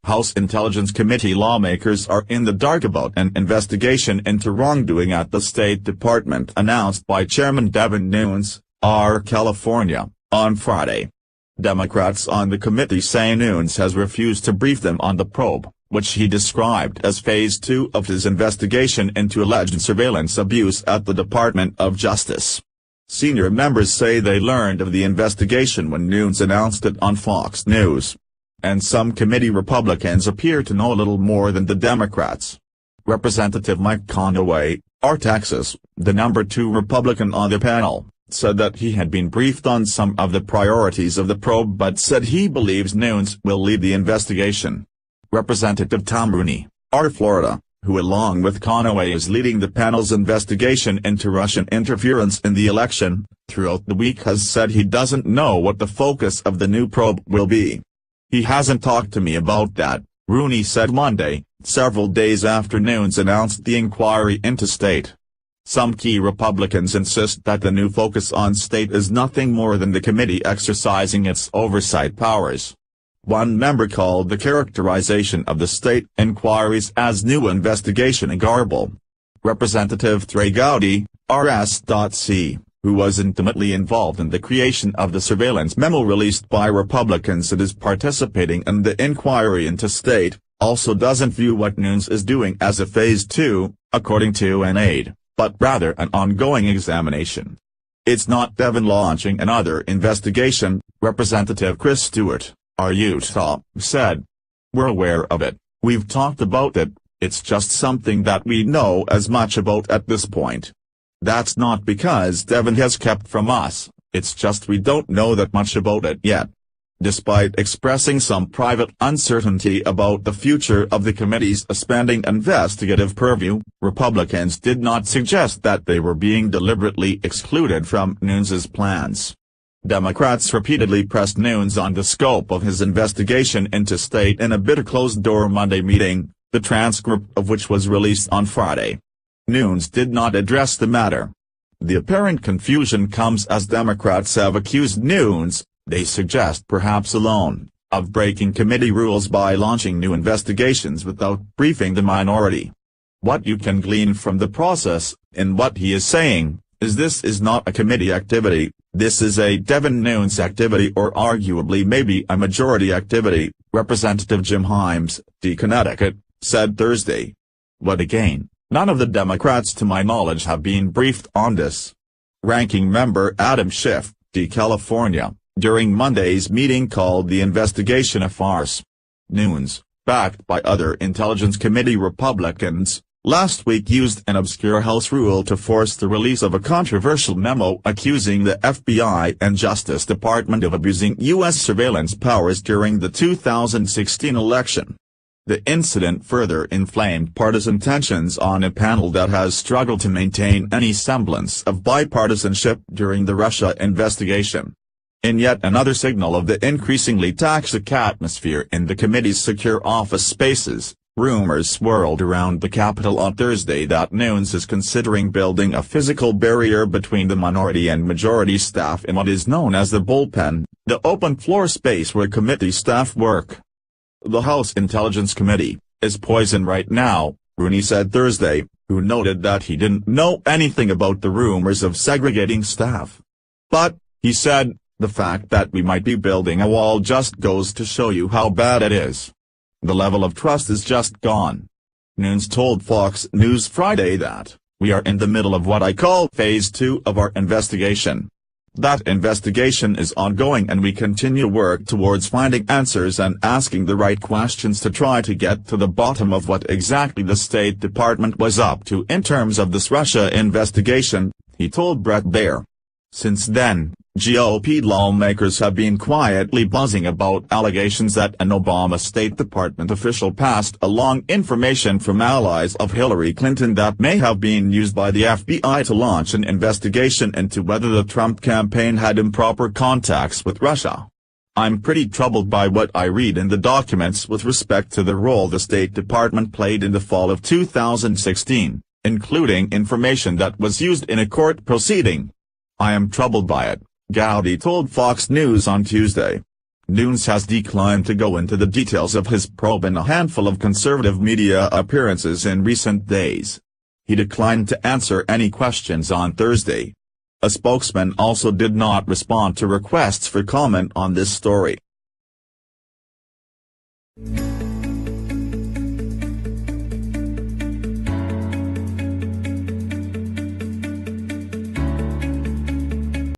House Intelligence Committee lawmakers are in the dark about an investigation into wrongdoing at the State Department announced by Chairman Devin Nunes, R-Calif, on Friday. Democrats on the committee say Nunes has refused to brief them on the probe, which he described as Phase 2 of his investigation into alleged surveillance abuse at the Department of Justice. Senior members say they learned of the investigation when Nunes announced it on Fox News. And some committee Republicans appear to know little more than the Democrats. Representative Mike Conaway, R-Texas, the number 2 Republican on the panel, said that he had been briefed on some of the priorities of the probe but said he believes Nunes will lead the investigation. Representative Tom Rooney, R. Florida, who along with Conaway is leading the panel's investigation into Russian interference in the election, throughout the week has said he doesn't know what the focus of the new probe will be. "He hasn't talked to me about that," Rooney said Monday, several days after Nunes announced the inquiry into state. Some key Republicans insist that the new focus on state is nothing more than the committee exercising its oversight powers. One member called the characterization of the state inquiries as new investigation a garble. Representative Trey Gowdy, RS.C., who was intimately involved in the creation of the surveillance memo released by Republicans and is participating in the inquiry into state, also doesn't view what Nunes is doing as a Phase 2, according to an aide, but rather an ongoing examination. "It's not Devin launching another investigation," Representative Chris Stewart, R. Utah, said. "We're aware of it, we've talked about it, it's just something that we know as much about at this point. That's not because Devin has kept from us, it's just we don't know that much about it yet." Despite expressing some private uncertainty about the future of the committee's expanding investigative purview, Republicans did not suggest that they were being deliberately excluded from Nunes's plans. Democrats repeatedly pressed Nunes on the scope of his investigation into state in a bitter closed-door Monday meeting, the transcript of which was released on Friday. Nunes did not address the matter. The apparent confusion comes as Democrats have accused Nunes, they suggest perhaps alone, of breaking committee rules by launching new investigations without briefing the minority. What you can glean from the process, in what he is saying, is this is not a committee activity, this is a Devin Nunes activity or arguably maybe a majority activity, Representative Jim Himes, D. Connecticut, said Thursday. But again, none of the Democrats to my knowledge have been briefed on this. Ranking Member Adam Schiff, D. California, during Monday's meeting called the investigation a farce. Nunes, backed by other Intelligence Committee Republicans, last week used an obscure House rule to force the release of a controversial memo accusing the FBI and Justice Department of abusing U.S. surveillance powers during the 2016 election. The incident further inflamed partisan tensions on a panel that has struggled to maintain any semblance of bipartisanship during the Russia investigation. In yet another signal of the increasingly toxic atmosphere in the committee's secure office spaces, rumors swirled around the Capitol on Thursday that Nunes is considering building a physical barrier between the minority and majority staff in what is known as the bullpen, the open floor space where committee staff work. "The House Intelligence Committee is poison right now," Rooney said Thursday, who noted that he didn't know anything about the rumors of segregating staff. "But," he said, "the fact that we might be building a wall just goes to show you how bad it is. The level of trust is just gone." Nunes told Fox News Friday that, "We are in the middle of what I call Phase 2 of our investigation. That investigation is ongoing and we continue work towards finding answers and asking the right questions to try to get to the bottom of what exactly the State Department was up to in terms of this Russia investigation," he told Bret Baier. Since then, GOP lawmakers have been quietly buzzing about allegations that an Obama State Department official passed along information from allies of Hillary Clinton that may have been used by the FBI to launch an investigation into whether the Trump campaign had improper contacts with Russia. "I'm pretty troubled by what I read in the documents with respect to the role the State Department played in the fall of 2016, including information that was used in a court proceeding. I am troubled by it," Gowdy told Fox News on Tuesday. Nunes has declined to go into the details of his probe in a handful of conservative media appearances in recent days. He declined to answer any questions on Thursday. A spokesman also did not respond to requests for comment on this story.